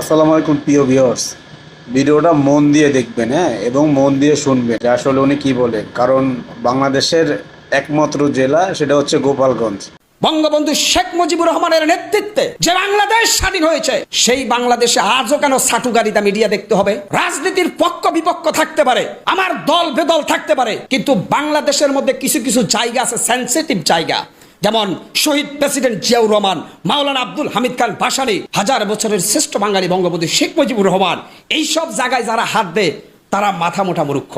আসসালামু আলাইকুম প্রিয় ভিউয়ার্স, ভিডিওটা মন দিয়ে দেখবেন, হ্যাঁ, এবং মন দিয়ে শুনবেন যে আসলে উনি কি বলে। কারণ বাংলাদেশের একমাত্র জেলা সেটা হচ্ছে গোপালগঞ্জ। বঙ্গবন্ধু শেখ মুজিবুর রহমানের নেতৃত্বে যে বাংলাদেশ স্বাধীন হয়েছে, সেই বাংলাদেশে আজও কেন সাটুগারিতা মিডিয়া দেখতে হবে? রাজনীতির পক্ষ বিপক্ষ থাকতে পারে, আমার দল বেদল থাকতে পারে, কিন্তু বাংলাদেশের মধ্যে কিছু কিছু জায়গা আছে, সেন্সিটিভ জায়গা, যেমন শহীদ প্রেসিডেন্ট জিয়াউর রহমান, মাওলানা আব্দুল হামিদ খান ভাসানী, হাজার বছরের শ্রেষ্ঠ বাঙালি বঙ্গবন্ধু শেখ মুজিবুর রহমান। এইসব জায়গায় যারা হাত দেয় তারা মাথা মোটা মূর্খ।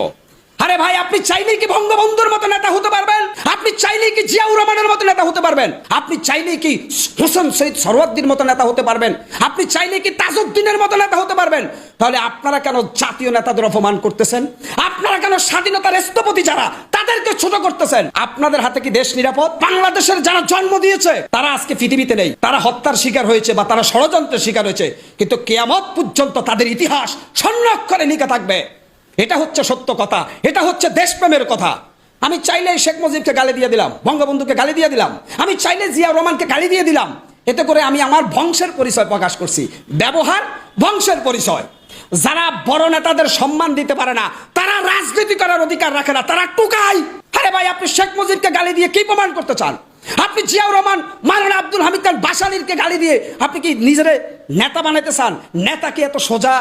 আরে ভাই, আপনি চাইলেই কি বঙ্গবন্ধুর মতো নেতা হতে পারবেন? আপনি চাইলেই কি জিয়াউর রহমানের মতো নেতা হতে পারবেন? আপনি চাইলেই কি হোসেন শহীদ সরওয়ার্দীর মতো নেতা হতে পারবেন? আপনি চাইলেই কি তাজউদ্দিনের মতো নেতা হতে পারবেন? তাহলে আপনারা কেন জাতীয় নেতাদের অপমান করতেছেন? আপনারা কেন স্বাধীনতার স্থপতি যারা, তাদেরকে ছোট করতেছেন? আপনাদের হাতে কি দেশ নিরাপদ? বাংলাদেশের যারা জন্ম দিয়েছে তারা আজকে পৃথিবীতে নেই, তারা হত্যার শিকার হয়েছে বা তারা ষড়যন্ত্রের শিকার হয়েছে, কিন্তু কিয়ামত পর্যন্ত তাদের ইতিহাস স্বর্ণাক্ষরে লিখা থাকবে। এটা হচ্ছে সত্য কথা, এটা হচ্ছে দেশপ্রেমের কথা। আমি চাইলে শেখ মুজিবকে গালি দিয়ে দিলাম, বঙ্গবন্ধুকে গালি দিয়ে দিলাম, আমি চাইলে জিয়া রহমানকে গালি দিয়ে দিলাম, এতে করে আমি আমার বংশের পরিচয় প্রকাশ করছি। ব্যবহার বংশের পরিচয়। যারা বড় নেতাদের সম্মান দিতে পারে না, তারা রাজনীতি করার অধিকার রাখে না, তারা টুকাই। আরে ভাই, আপনি শেখ মুজিবকে গালি দিয়ে কি প্রমাণ করতে চান? আপনি জিয়াউর রহমান, মাওলানা আব্দুল হামিদ খান ভাসানীকে গালি দিয়ে আপনি কি নিজের নেতা বানাইতে চান? নেতা কি এত সোজা?